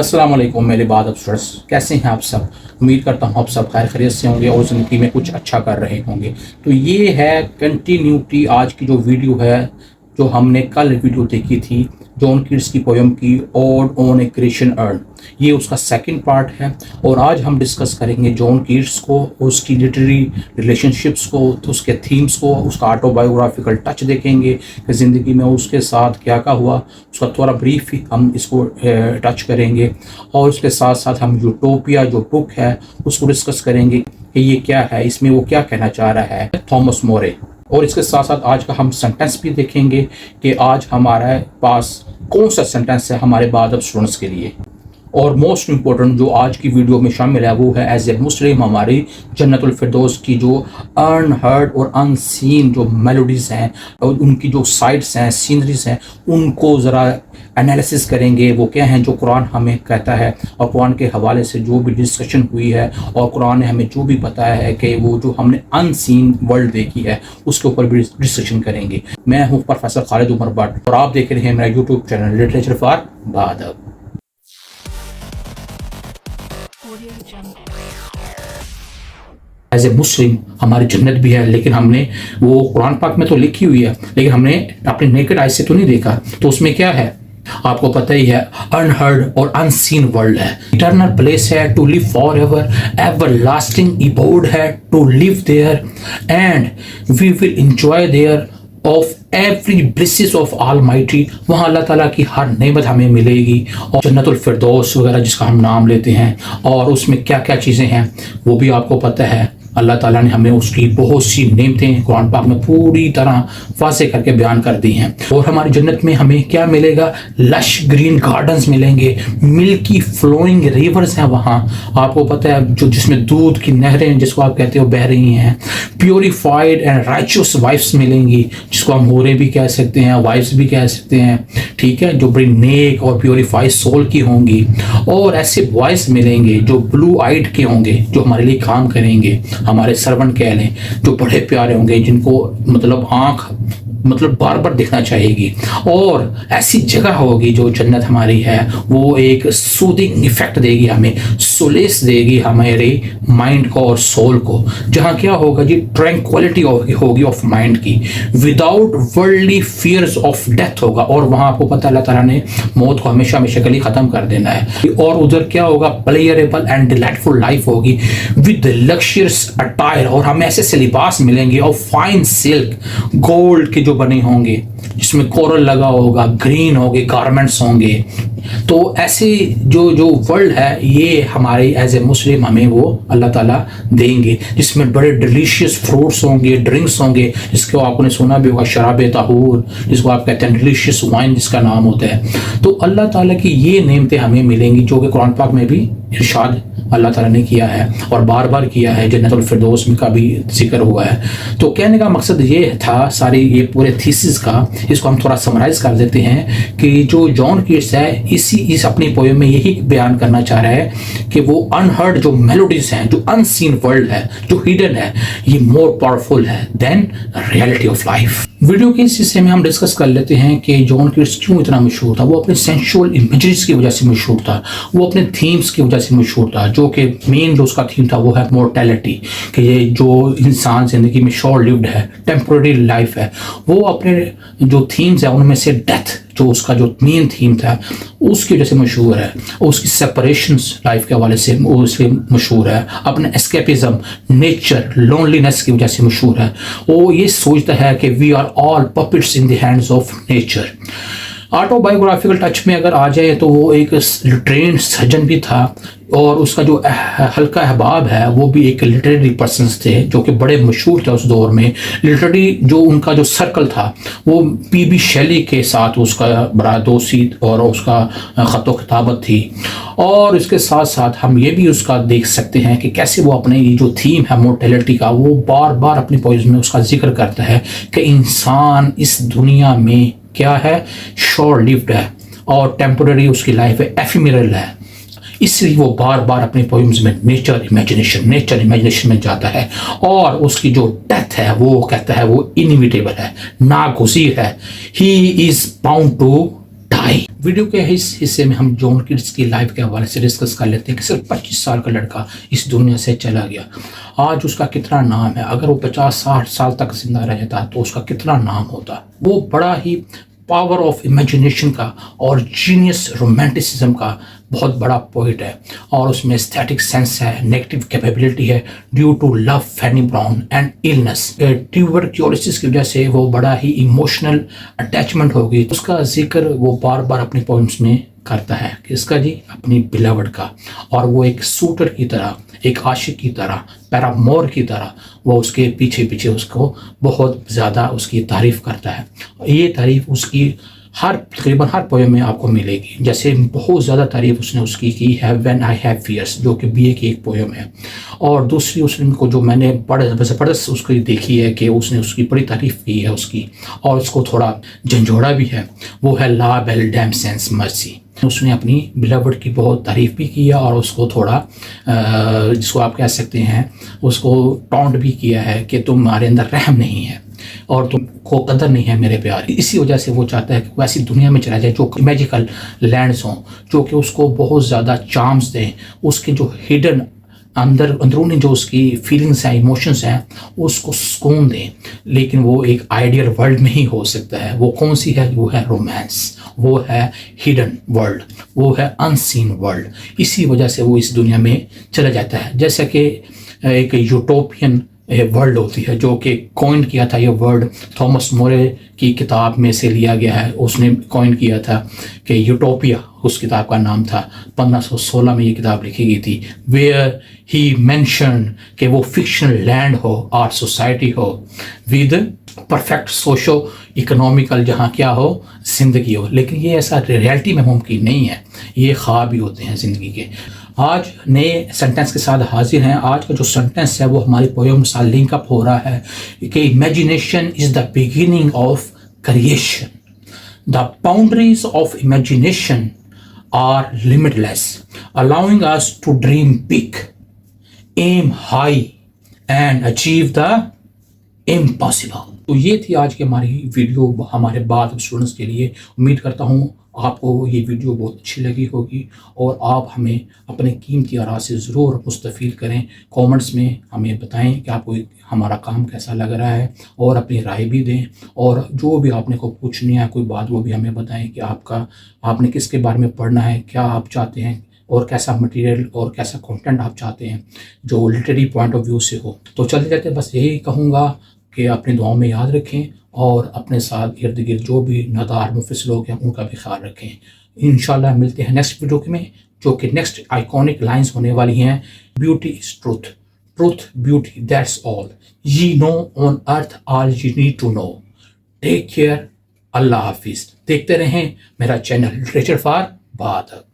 अस्सलाम वालेकुम मेरे बाद अफसर्स, कैसे हैं आप सब। उम्मीद करता हूँ आप सब खैर खैरियत से होंगे और ज़िंदगी में कुछ अच्छा कर रहे होंगे। तो ये है कंटिन्यूटी आज की जो वीडियो है, जो हमने कल वीडियो देखी थी जॉन कीट्स की पोयम की odd on A Christian earn. ये उसका सेकंड पार्ट है और आज हम डिस्कस करेंगे जॉन कीट्स को, उसकी लिटरेरी रिलेशनशिप्स को, तो उसके थीम्स को, उसका ऑटोबायोग्राफिकल टच देखेंगे कि ज़िंदगी में उसके साथ क्या क्या हुआ, उसका थोड़ा ब्रीफ हम इसको टच करेंगे। और उसके साथ साथ हम यूटोपिया जो बुक है उसको डिस्कस करेंगे कि ये क्या है, इसमें वो क्या कहना चाह रहा है थॉमस मोरे। और इसके साथ साथ आज का हम सेंटेंस भी देखेंगे कि आज हमारे पास कौन सा सेंटेंस है हमारे बाद अब स्टूडेंट्स के लिए। और मोस्ट इम्पोर्टेंट जो आज की वीडियो में शामिल है वो है एज ए मुस्लिम हमारी जन्नतुल फिरदौस की जो अनहर्ड और अनसीन जो मेलोडीज़ हैं और उनकी जो साइट्स हैं, सीनरीज हैं, उनको ज़रा एनालिसिस करेंगे। वो क्या हैं जो कुरान हमें कहता है और कुरान के हवाले से जो भी डिस्कशन हुई है और कुरान ने हमें जो भी बताया है कि वो जो हमने अनसीन वर्ल्ड देखी है उसके ऊपर भी डिस्कशन करेंगे। मैं हूँ प्रोफेसर खालिद उमर भट्ट और आप देख रहे हैं मेरा यूट्यूब चैनल लिटरेचर फॉर बादब। एज ए मुस्लिम हमारी जन्नत भी है, लेकिन हमने वो कुरान पाक में तो लिखी हुई है लेकिन हमने अपने नेकेड आई से तो नहीं देखा। तो उसमें क्या है आपको पता ही है, अनहर्ड और अनसीन वर्ल्ड है, इटर्नल प्लेस है to live forever, everlasting abode है to live there and we will enjoy there of every blisses of almighty. वहाँ अल्लाह ताला की हर नेमत हमें मिलेगी और जन्नतुल फिरदौस वगैरह जिसका हम नाम लेते हैं और उसमें क्या क्या चीज़ें हैं वो भी आपको पता है। अल्लाह ताला ने हमें उसकी बहुत सी नेमतें कुरान पाक में पूरी तरह वाज़े करके बयान कर दी हैं। और हमारी जन्नत में हमें क्या मिलेगा, लश ग्रीन गार्डन्स मिलेंगे, मिल्की फ्लोइंग रिवर्स हैं वहाँ, आपको पता है जो जिसमें दूध की नहरें जिसको आप कहते हो बह रही हैं, प्योरीफाइड एंड राइचुअस वाइफ्स मिलेंगी जिसको हम होरें भी कह सकते हैं, वाइफ्स भी कह सकते हैं, ठीक है, जो बड़ी नेक और प्योरीफाइड सोल की होंगी। और ऐसे बॉयज मिलेंगे जो ब्लू आइड के होंगे, जो हमारे लिए काम करेंगे, हमारे सर्वेंट कह लें, जो बड़े प्यारे होंगे, जिनको मतलब आंख मतलब बार बार दिखना चाहेगी। और ऐसी जगह होगी जो जन्नत हमारी है वो एक सूदिंग इफेक्ट देगी, हमें सोलेस देगी हमारे माइंड को और सोल को, जहाँ क्या होगा जी ट्रैंक्विलिटी होगी ऑफ माइंड की, without worldly fears of death होगा। और वहाँ आपको पता है अल्लाह ताला ने मौत को हमेशा हमेशा के लिए ख़त्म कर देना है। और उधर क्या होगा, प्लेयरेबल एंड डिलाइटफुल लाइफ होगी विद लग्जरियस अटायर, और हमें ऐसे से लिबास मिलेंगे और फाइन सिल्क गोल्ड के जो बने होंगे जिसमें कोरल लगा होगा, ग्रीन होंगे गारमेंट्स होंगे। तो ऐसे जो जो वर्ल्ड है ये हमारे एज ए मुस्लिम हमें वो अल्लाह ताला देंगे, जिसमें बड़े डिलीशियस फ्रूट्स होंगे, ड्रिंक्स होंगे, जिसको आपने सुना भी होगा शराब ताहूर, जिसको आप कहते हैं डिलीशियस वाइन जिसका नाम होता है। तो अल्लाह ताला की ये नेमतें हमें मिलेंगी जो कि कुरान पाक में भी इरशाद अल्लाह ताला ने किया है और बार बार किया है, जन्नतुल फिरदौस में का भी जिक्र हुआ है। तो कहने का मकसद ये था सारी ये पूरे थीसिस का, इसको हम थोड़ा समराइज कर देते हैं कि जो जॉन कीट्स है इस अपनी पोएम में यही बयान करना चाह रहा है कि वो अनहर्ड जो मेलोडीज हैं, जो अनसीन वर्ल्ड है, जो हिडन है, ये मोर पावरफुल है than reality of life. Video के इस हिस्से में हम डिस्कस कर लेते हैं कि जॉन कीट्स क्यों इतना मशहूर था। वो अपने सेंसुअल इमेजेस की वजह से मशहूर था, वो अपने थीम्स की वजह से मशहूर था, जो कि मेन जो उसका थीम था वो है मोर्टेलिटी, कि ये जो इंसान ज़िंदगी में शॉर्ट लिव्ड है, टेम्पररी लाइफ है। वो अपने जो थीम्स है उनमें से डेथ जो उसका जो मेन थीम था उसकी वजह से मशहूर है, उसकी सेपरेशंस लाइफ के हवाले से उसके मशहूर है, अपने एस्केपिज्म, नेचर, लोनलीनेस की वजह से मशहूर है। वो ये सोचता है कि we are all puppets in the hands of nature. Autobiographical touch में अगर आ जाए तो वो एक ट्रेंड सर्जन भी था और उसका जो हल्का अहबाब है वो भी एक लिटरेरी पर्सन्स थे जो कि बड़े मशहूर थे उस दौर में। लिटरेरी जो उनका जो सर्कल था वो पीबी शैली के साथ उसका बड़ा दोस्ती और उसका ख़त किताबत थी। और इसके साथ साथ हम ये भी उसका देख सकते हैं कि कैसे वो अपने ये जो थीम है मोर्टेलिटी का वो बार बार अपनी पोएम्स में उसका जिक्र करता है कि इंसान इस दुनिया में क्या है, शॉर्ट लिव्ड है और टेम्पररी उसकी लाइफ है, एफिमेरल है। इसलिए वो बार बार अपनी पोएम्स में नेचर इमेजिनेशन में जाता है और उसकी जो डेथ है वो कहता है वो इनविटेबल है, नागुज़ीर है, he is bound to die। Video के इस हिस्से में हम जॉन किट्स की लाइफ के हवाले से डिस्कस कर लेते हैं कि सिर्फ 25 साल का लड़का इस दुनिया से चला गया। आज उसका कितना नाम है, अगर वो 50-60 साल तक जिंदा रह जाता तो उसका कितना नाम होता। वो बड़ा ही पावर ऑफ इमेजिनेशन का और जीनियस रोमांटिसिज्म का बहुत बड़ा पोइट है, और उसमें एस्थेटिक सेंस है, नेगेटिव कैपेबिलिटी है due to love Fanny Brown and illness. Tuberculosis की वजह से वो बड़ा ही इमोशनल अटैचमेंट हो गई। उसका जिक्र वो बार बार अपनी पोइम्स में करता है, किसका जी, अपनी बिलवड का। और वो एक सूटर की तरह, एक आशिक की तरह, पैरामोर की तरह वो उसके पीछे पीछे उसको बहुत ज़्यादा उसकी तारीफ़ करता है। ये तारीफ़ उसकी तकरीबन हर पोएम में आपको मिलेगी। जैसे बहुत ज़्यादा तारीफ़ उसने उसकी की है व्हेन आई हैव फियर्स, जो कि बीए की एक पोएम है। और दूसरी उसने को जो मैंने बड़ा ज़बरदस्त उसकी देखी है कि उसने उसकी बड़ी तारीफ़ की है उसकी, और उसको थोड़ा झंझोड़ा भी है, वो है ला बेल डैम सेंस मर्सी। उसने अपनी बिलवड की बहुत तारीफ़ भी की है और उसको थोड़ा जिसको आप कह सकते हैं उसको टॉन्ट भी किया है कि तुम्हारे अंदर रहम नहीं है और तुमको कदर नहीं है मेरे प्यार। इसी वजह से वो चाहता है कि वो ऐसी दुनिया में चला जाए जो मैजिकल लैंड्स हों, जो कि उसको बहुत ज़्यादा चार्म्स दें, उसके जो हिडन अंदरूनी जो उसकी फीलिंग्स हैं, इमोशंस हैं, उसको सुकून दें। लेकिन वो एक आइडियल वर्ल्ड में ही हो सकता है। वो कौन सी है? वो है रोमांस, वो है हिडन वर्ल्ड, वो है अनसीन वर्ल्ड। इसी वजह से वो इस दुनिया में चला जाता है। जैसा कि एक यूटोपियन वर्ल्ड होती है, जो कि कॉइन किया था ये वर्ड थॉमस मोरे की किताब में से लिया गया है। उसने कॉइन किया था कि यूटोपिया उस किताब का नाम था। 1516 में ये किताब लिखी गई थी। वेयर ही मेंशन कि वो फिक्शनल लैंड हो और सोसाइटी हो विद परफेक्ट सोशो इकोनॉमिकल, जहाँ क्या हो, ज़िंदगी हो। लेकिन ये ऐसा रियलिटी में मुमकिन नहीं है, ये ख्वाब ही होते हैं ज़िंदगी के। आज नए सेंटेंस के साथ हाजिर हैं। आज का जो सेंटेंस है वो हमारी पोएम से लिंक अप हो रहा है कि imagination is the beginning of creation. The boundaries of imagination are limitless, allowing us to dream big, aim high and achieve the impossible. तो ये थी आज की हमारी वीडियो हमारे बाद स्टूडेंट्स के लिए। उम्मीद करता हूँ आपको ये वीडियो बहुत अच्छी लगी होगी और आप हमें अपने कीमती आरा से ज़रूर मुस्तफ़ीद करें। कमेंट्स में हमें बताएं कि आपको हमारा काम कैसा लग रहा है और अपनी राय भी दें। और जो भी आपने को पूछनी है कोई बात, वो भी हमें बताएं कि आपने किसके बारे में पढ़ना है, क्या आप चाहते हैं और कैसा मटेरियल और कैसा कंटेंट आप चाहते हैं जो लिटरेरी पॉइंट ऑफ व्यू से हो। तो चलते चलते बस यही कहूँगा कि अपनी दुआओं में याद रखें और अपने साथ इर्द गिर्द जो भी नादार मुफिस लोग हैं उनका भी ख्याल रखें। इंशाल्लाह मिलते हैं नेक्स्ट वीडियो में, जो कि नेक्स्ट आइकॉनिक लाइंस होने वाली हैं। Beauty is truth, truth beauty, that's all, ye know on earth all you need to know. Take care, अल्लाह हाफिज़। देखते रहें मेरा चैनल लिटरेचर फॉर बादक।